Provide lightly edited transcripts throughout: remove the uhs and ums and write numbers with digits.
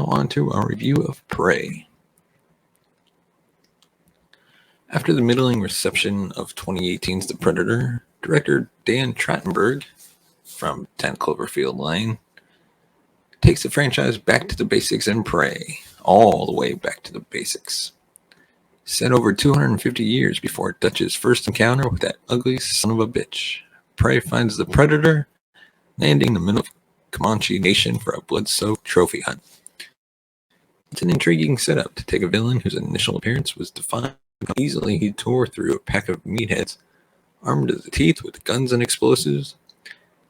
on to our review of Prey. After the middling reception of 2018's The Predator, director Dan Trachtenberg from 10 Cloverfield Lane takes the franchise back to the basics in Prey, all the way back to the basics. Set over 250 years before Dutch's first encounter with that ugly son of a bitch, Prey finds the Predator landing in the middle of Comanche Nation for a blood-soaked trophy hunt. It's an intriguing setup to take a villain whose initial appearance was defined by how easily he tore through a pack of meatheads armed to the teeth with guns and explosives,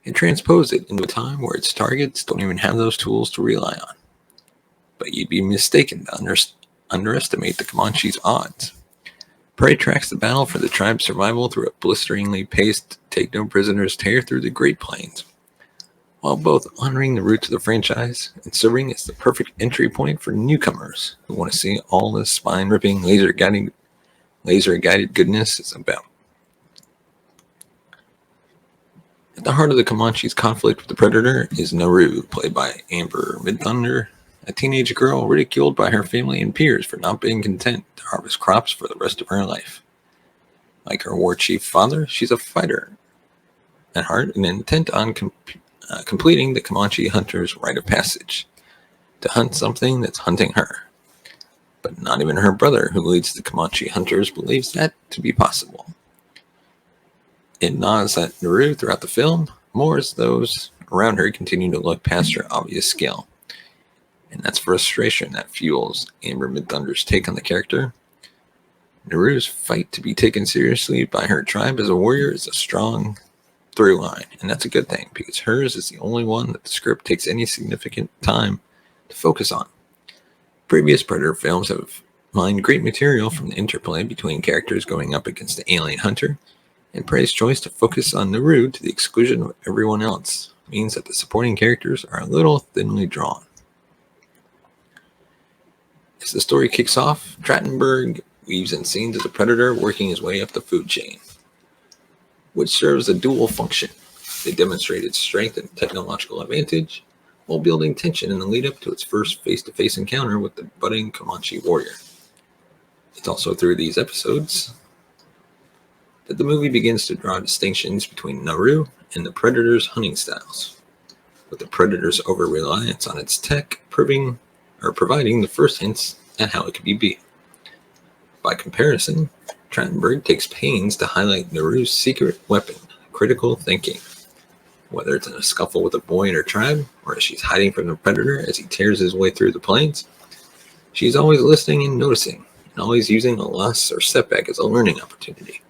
and transpose it into a time where its targets don't even have those tools to rely on. But you'd be mistaken to underestimate the Comanche's odds. Prey tracks the battle for the tribe's survival through a blisteringly paced take-no-prisoners tear through the Great Plains, while both honoring the roots of the franchise and serving as the perfect entry point for newcomers who want to see all this spine-ripping, laser-guided goodness is about. At the heart of the Comanche's conflict with the Predator is Naru, played by Amber Midthunder, a teenage girl ridiculed by her family and peers for not being content to harvest crops for the rest of her life. Like her war chief father, she's a fighter at heart and intent on completing the Comanche hunter's rite of passage, to hunt something that's hunting her. But not even her brother, who leads the Comanche hunters, believes that to be possible. It gnaws at Naru throughout the film, more as those around her continue to look past her obvious skill. And that's frustration that fuels Amber Midthunder's take on the character. Naru's fight to be taken seriously by her tribe as a warrior is a strong through line, and that's a good thing, because hers is the only one that the script takes any significant time to focus on. Previous Predator films have mined great material from the interplay between characters going up against the alien hunter, and Prey's choice to focus on Naru to the exclusion of everyone else means that the supporting characters are a little thinly drawn. As the story kicks off, Trachtenberg weaves in scenes of the Predator working his way up the food chain, which serves a dual function. They demonstrate its strength and technological advantage, while building tension in the lead-up to its first face-to-face encounter with the budding Comanche warrior. It's also through these episodes that the movie begins to draw distinctions between Naru and the Predator's hunting styles, with the Predator's over-reliance on its tech providing the first hints at how it could be beat. By comparison, Trachtenberg takes pains to highlight Naru's secret weapon, critical thinking. Whether it's in a scuffle with a boy in her tribe, or as she's hiding from the Predator as he tears his way through the plains, she's always listening and noticing, and always using a loss or setback as a learning opportunity.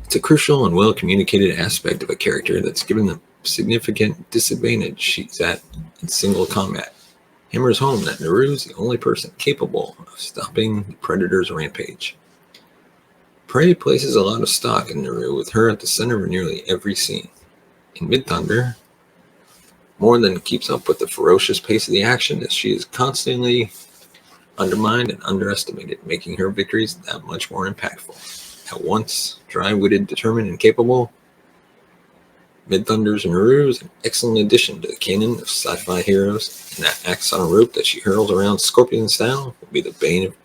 It's a crucial and well-communicated aspect of a character that's given the significant disadvantage she's at in single combat. Hammers home that Naru is the only person capable of stopping the Predator's rampage. Prey places a lot of stock in Naru, with her at the center of nearly every scene. In Midthunder, more than keeps up with the ferocious pace of the action, as she is constantly undermined and underestimated, making her victories that much more impactful. At once dry-witted, determined, and capable, Midthunder's Naru is an excellent addition to the canon of sci-fi heroes, and that axe on a rope that she hurls around scorpion style will be the bane of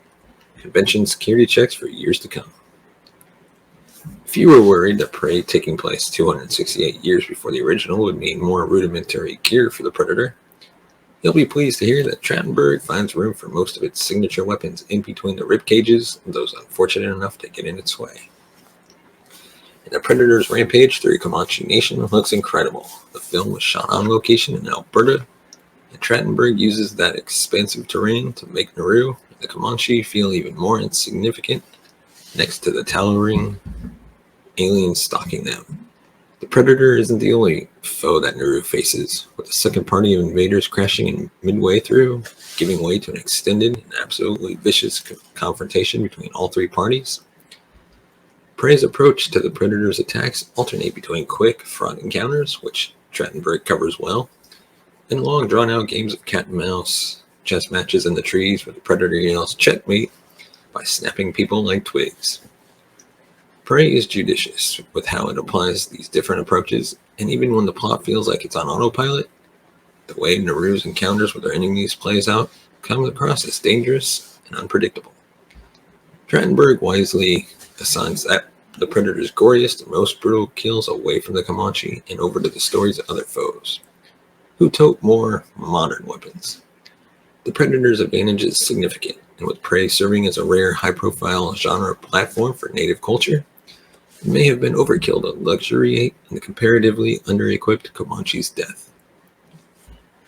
convention security checks for years to come. If you were worried that Prey taking place 268 years before the original would mean more rudimentary gear for the Predator, you'll be pleased to hear that Trachtenberg finds room for most of its signature weapons in between the rib cages of those unfortunate enough to get in its way. And the Predator's rampage through Comanche Nation looks incredible. The film was shot on location in Alberta, and Trachtenberg uses that expansive terrain to make Naru and the Comanche feel even more insignificant next to the towering aliens stalking them. The Predator isn't the only foe that Naru faces, with a second party of invaders crashing in midway through, giving way to an extended and absolutely vicious confrontation between all three parties. Prey's approach to the Predator's attacks alternate between quick, front encounters, which Trachtenberg covers well, and long, drawn-out games of cat and mouse, chess matches in the trees where the Predator yells checkmate by snapping people like twigs. Prey is judicious with how it applies these different approaches, and even when the plot feels like it's on autopilot, The way Naru's encounters with their enemies plays out comes across as dangerous and unpredictable. Trachtenberg wisely assigns that the Predator's goriest and most brutal kills away from the Comanche and over to the stories of other foes, who tote more modern weapons. The Predator's advantage is significant, and with Prey serving as a rare, high-profile genre platform for native culture, it may have been overkill to luxuriate in the comparatively under-equipped Comanche's death.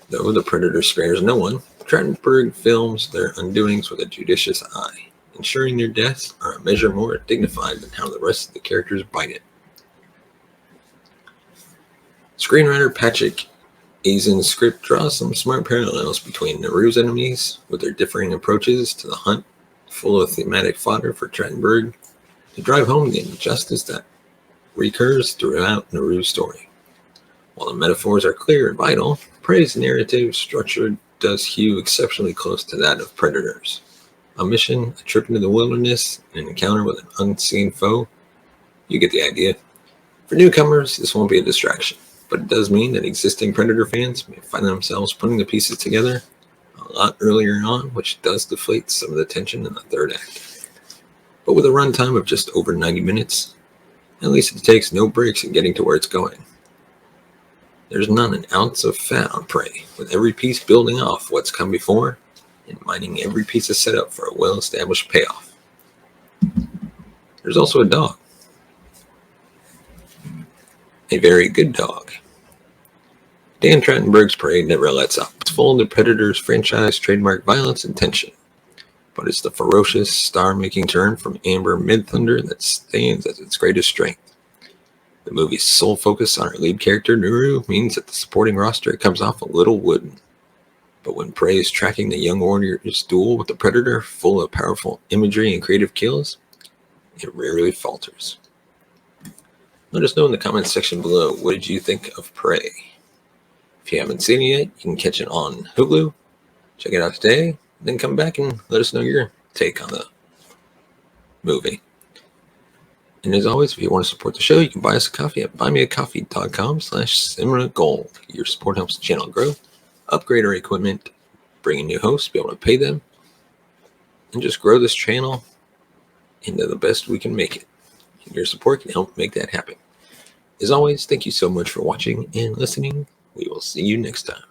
Though the Predator spares no one, Trachtenberg films their undoings with a judicious eye, ensuring their deaths are a measure more dignified than how the rest of the characters bite it. Screenwriter Patrick Azin's script draws some smart parallels between Naru's enemies, with their differing approaches to the hunt, full of thematic fodder for Trachtenberg to drive home the injustice that recurs throughout Naru's story. While the metaphors are clear and vital, Prey's narrative structure does hew exceptionally close to that of Predator's. A mission, a trip into the wilderness, and an encounter with an unseen foe. You get the idea. For newcomers, this won't be a distraction, but it does mean that existing Predator fans may find themselves putting the pieces together a lot earlier on, which does deflate some of the tension in the third act. But with a runtime of just over 90 minutes, at least it takes no breaks in getting to where it's going. There's not an ounce of fat on Prey, with every piece building off what's come before, and mining every piece of setup for a well-established payoff. There's also a dog. A very good dog. Dan Trachtenberg's Prey never lets up. It's full of the Predator's franchise trademark violence and tension, but it's the ferocious, star-making turn from amber mid-thunder that stands as its greatest strength. The movie's sole focus on our lead character, Naru, means that the supporting roster comes off a little wooden. But when Prey is tracking the young warrior's duel with the Predator, full of powerful imagery and creative kills, it rarely falters. Let us know in the comments section below, what did you think of Prey? If you haven't seen it yet, you can catch it on Hulu. Check it out today, then come back and let us know your take on the movie. And as always, if you want to support the show, you can buy us a coffee at buymeacoffee.com/SimraGold. Your support helps the channel grow, upgrade our equipment, bring in new hosts, be able to pay them, and just grow this channel into the best we can make it. And your support can help make that happen. As always, thank you so much for watching and listening. We will see you next time.